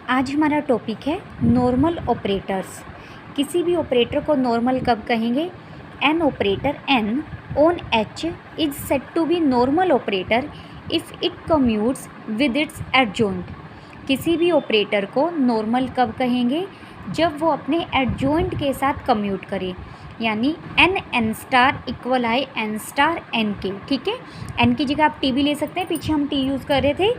आज हमारा टॉपिक है नॉर्मल ऑपरेटर्स। किसी भी ऑपरेटर को नॉर्मल कब कहेंगे? N operator n on h is said to be normal operator if it commutes with its adjoint. किसी भी ऑपरेटर को नॉर्मल कब कहेंगे? जब वो अपने एडजॉइंट के साथ कम्यूट करे, यानी एन स्टार इक्वल आए एन स्टार एन के। ठीक है, एन की जगह आप टी भी ले सकते हैं, पीछे हम टी यूज़ कर रहे थे,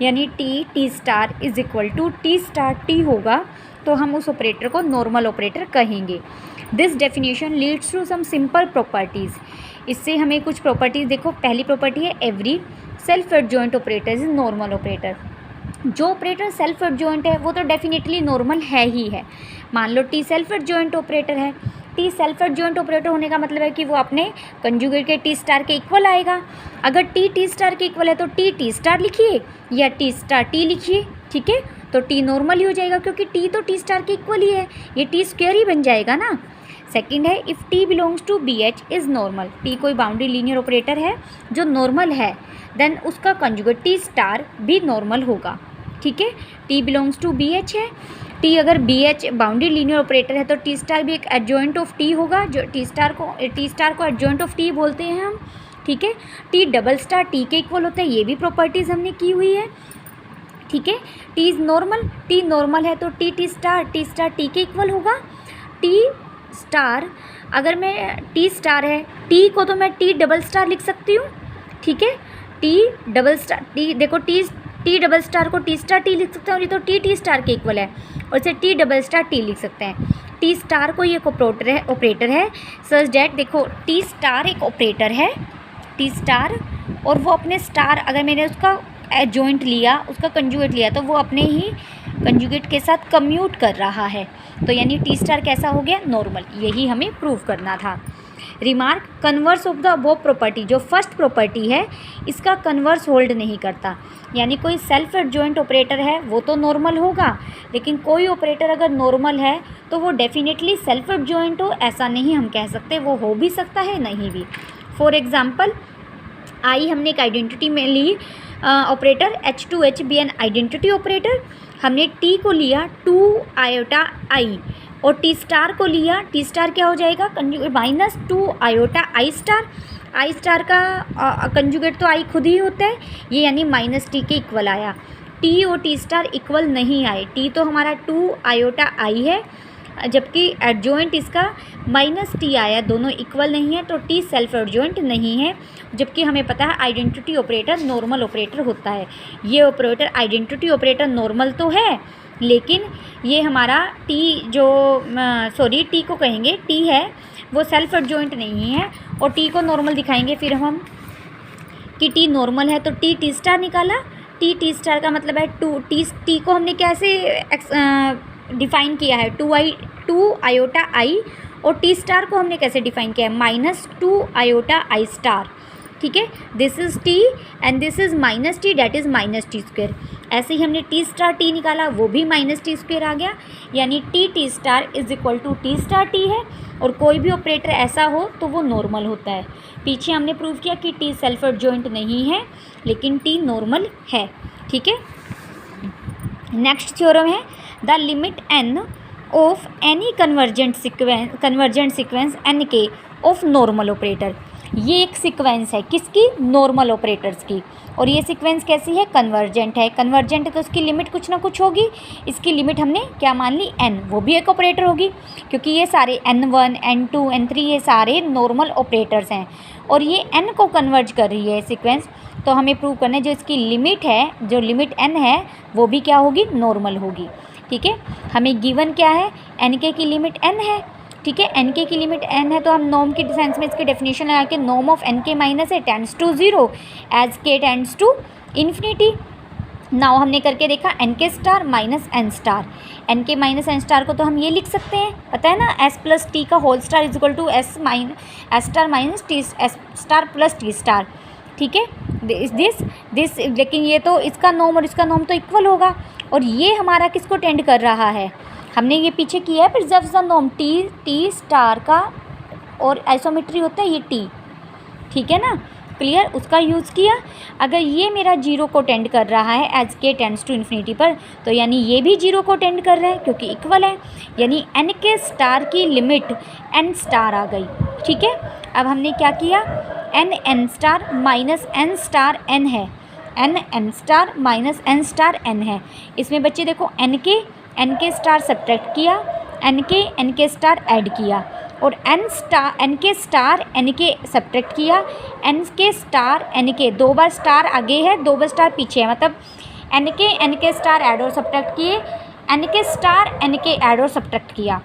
यानी T star is equal to T star T होगा तो हम उस ऑपरेटर को नॉर्मल ऑपरेटर कहेंगे। This definition leads to some simple properties. इससे हमें कुछ प्रॉपर्टीज़ देखो। पहली प्रॉपर्टी है every self adjoint operator is normal operator. जो ऑपरेटर सेल्फ एडजॉइंट है वो तो डेफिनेटली नॉर्मल है ही है। मान लो टी सेल्फ एडजॉइंट ऑपरेटर है, टी सेल्फ एडजॉइंट ऑपरेटर होने का मतलब है कि वो अपने कंजुगेट के टी स्टार के इक्वल आएगा। अगर टी स्टार के इक्वल है तो टी स्टार लिखिए या टी स्टार टी लिखिए। ठीक है, तो टी नॉर्मल ही हो जाएगा क्योंकि टी तो टी स्टार के इक्वल ही है, ये टी स्क्वायर ही बन जाएगा ना। सेकंड है if T belongs to B H is normal. T कोई बाउंड्री लीनियर ऑपरेटर है जो नॉर्मल है, देन उसका कंजुगेट टी स्टार भी नॉर्मल होगा। ठीक है, T belongs to B H है, टी अगर B H boundary linear operator है तो टी स्टार भी एक एडजॉइंट ऑफ टी होगा, जो टी स्टार को एडजॉइंट ऑफ टी बोलते हैं हम। ठीक है, टी डबल स्टार टी के इक्वल होता है, ये भी प्रॉपर्टीज़ हमने की हुई है। ठीक है, T is normal, T normal है तो टी स्टार टी के इक्वल होगा। टी स्टार अगर मैं टी स्टार है, टी को तो मैं टी डबल स्टार लिख सकती हूँ। ठीक है, टी डबल स्टार टी, देखो टी डबल स्टार को टी स्टार टी लिख सकते हैं और ये तो टी स्टार के इक्वल है, और इसे टी डबल स्टार टी लिख सकते हैं। टी स्टार को ये ऑपरेटर है सच डैट, देखो टी स्टार एक ऑपरेटर है, टी स्टार, और वो अपने स्टार अगर मैंने उसका एडजॉइंट लिया, उसका कंजुगेट लिया, तो वो अपने ही कंजुगेट के साथ कम्यूट कर रहा है, तो यानी टी स्टार कैसा हो गया? नॉर्मल। यही हमें प्रूव करना था। Remark converse of the above property, जो फर्स्ट प्रॉपर्टी है इसका कन्वर्स होल्ड नहीं करता, यानी कोई सेल्फ एडजॉइंट ऑपरेटर है वो तो नॉर्मल होगा, लेकिन कोई ऑपरेटर अगर नॉर्मल है तो वो डेफिनेटली सेल्फ एडजॉइंट हो ऐसा नहीं हम कह सकते, वो हो भी सकता है नहीं भी। फॉर एग्जाम्पल आई हमने एक आइडेंटिटी में ली operator H2H B N identity operator. हमने टी को लिया 2 आयोटा आई और टी स्टार को लिया, टी स्टार क्या हो जाएगा? माइनस 2 आयोटा आई स्टार। आई स्टार का कंजुगेट तो आई खुद ही होता है, ये यानी माइनस टी के इक्वल आया। टी और टी स्टार इक्वल नहीं आए, टी तो हमारा 2 आयोटा आई है जबकि एडजॉइंट इसका माइनस टी आया, दोनों इक्वल नहीं है तो टी सेल्फ एडजॉइंट नहीं है, जबकि हमें पता है आइडेंटिटी ऑपरेटर नॉर्मल ऑपरेटर होता है। ये ऑपरेटर आइडेंटिटी ऑपरेटर नॉर्मल तो है, लेकिन ये हमारा टी टी को कहेंगे, टी है वो सेल्फ एडजॉइंट नहीं है, और टी को नॉर्मल दिखाएंगे फिर हम कि टी नॉर्मल है तो टी स्टार निकाला। टी स्टार का मतलब है टी को हमने कैसे डिफ़ाइन किया है? 2 आयोटा आई, और टी स्टार को हमने कैसे डिफ़ाइन किया है? माइनस 2 आयोटा आई स्टार। ठीक है, this is T and this is minus T, that is minus T square. ऐसे ही हमने टी स्टार टी निकाला, वो भी माइनस टी स्क्वेयर आ गया, यानी T star is equal to T star T है, और कोई भी ऑपरेटर ऐसा हो तो वो नॉर्मल होता है। पीछे हमने प्रूव किया कि टी सेल्फ एडजॉइंट नहीं है लेकिन टी नॉर्मल है। ठीक है, नेक्स्ट थ्योरम है the limit n of any convergent sequence n के ऑफ नॉर्मल ऑपरेटर। ये एक सीक्वेंस है किसकी? नॉर्मल ऑपरेटर्स की, और ये सीक्वेंस कैसी है? कन्वर्जेंट है। कन्वर्जेंट है तो उसकी लिमिट कुछ ना कुछ होगी। इसकी लिमिट हमने क्या मान ली? एन, वो भी एक ऑपरेटर होगी क्योंकि ये सारे N1 N2 N3 ये सारे नॉर्मल ऑपरेटर्स हैं, और ये n को कन्वर्ज कर रही है सीक्वेंस, तो हमें प्रूव करना है जो इसकी लिमिट है, जो लिमिट n है वो भी क्या होगी? नॉर्मल होगी। ठीक है, हमें गिवन क्या है? nk की लिमिट n है। ठीक है, nk की लिमिट n है तो हम नॉर्म की सेंस में इसकी डेफिनेशन लगा के नॉर्म ऑफ nk माइनस है tends to 0 as k tends to infinity. Now हमने करके देखा nk star minus n star, nk minus n star को तो हम ये लिख सकते हैं, पता है ना, s प्लस टी का whole star is equal to s star minus T s star plus T star. ठीक है, दिस लेकिन ये तो इसका नॉर्म और इसका नॉर्म तो इक्वल होगा, और ये हमारा किसको टेंड कर रहा है? हमने ये पीछे किया है preserve the norm, T star का और आइसोमेट्री होता है ये टी। ठीक है ना, क्लियर, उसका यूज़ किया। अगर ये मेरा 0 को टेंड कर रहा है as k tends to infinity पर, तो यानी ये भी 0 को टेंड कर रहा है क्योंकि इक्वल है, यानी n के स्टार की लिमिट n स्टार आ गई। ठीक है, अब हमने क्या किया, n star minus n star n है, n star minus n star n है। इसमें बच्चे देखो n के स्टार सब्ट्रैक्ट किया, n के स्टार ऐड किया, और n के स्टार n के सब्ट्रैक्ट किया, n के स्टार n के, 2 बार स्टार आगे है 2 बार स्टार पीछे है, मतलब n के स्टार ऐड और सब्ट्रैक्ट किए, n के स्टार n के ऐड और सब्ट्रैक्ट किया।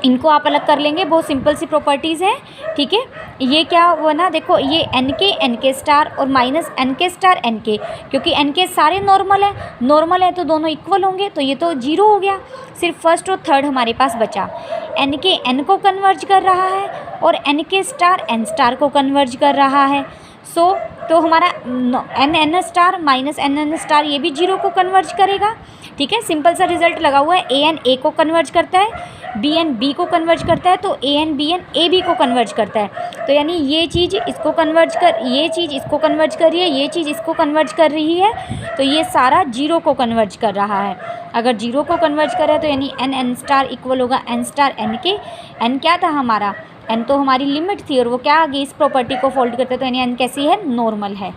इनको आप अलग कर लेंगे, बहुत सिंपल सी प्रॉपर्टीज़ हैं। ठीक है, ये क्या हुआ ना, देखो ये n के स्टार और माइनस n के स्टार n के, क्योंकि n के सारे नॉर्मल है तो दोनों इक्वल होंगे, तो ये तो 0 हो गया। सिर्फ फर्स्ट और थर्ड हमारे पास बचा, n के n को कन्वर्ज कर रहा है और n के स्टार n स्टार को कन्वर्ज कर रहा है। तो हमारा n star minus n star ये भी 0 को कन्वर्ज करेगा। ठीक है, सिंपल सा रिजल्ट लगा हुआ है, a को कन्वर्ज करता है, b को कन्वर्ज करता है, तो a b को कन्वर्ज करता है। तो यानी ये चीज़ इसको कन्वर्ज ये चीज़ इसको कन्वर्ज कर रही है, ये चीज़ इसको कन्वर्ज कर रही है, तो ये सारा 0 को कन्वर्ज कर रहा है। अगर 0 को कन्वर्ज कर रहा है तो यानी n स्टार इक्वल होगा n स्टार n के। n क्या था हमारा, n तो हमारी लिमिट थी और वो क्या आ गई, इस प्रॉपर्टी को फोल्ड करते हैं, तो यानी n कैसी है, नॉर्मल है।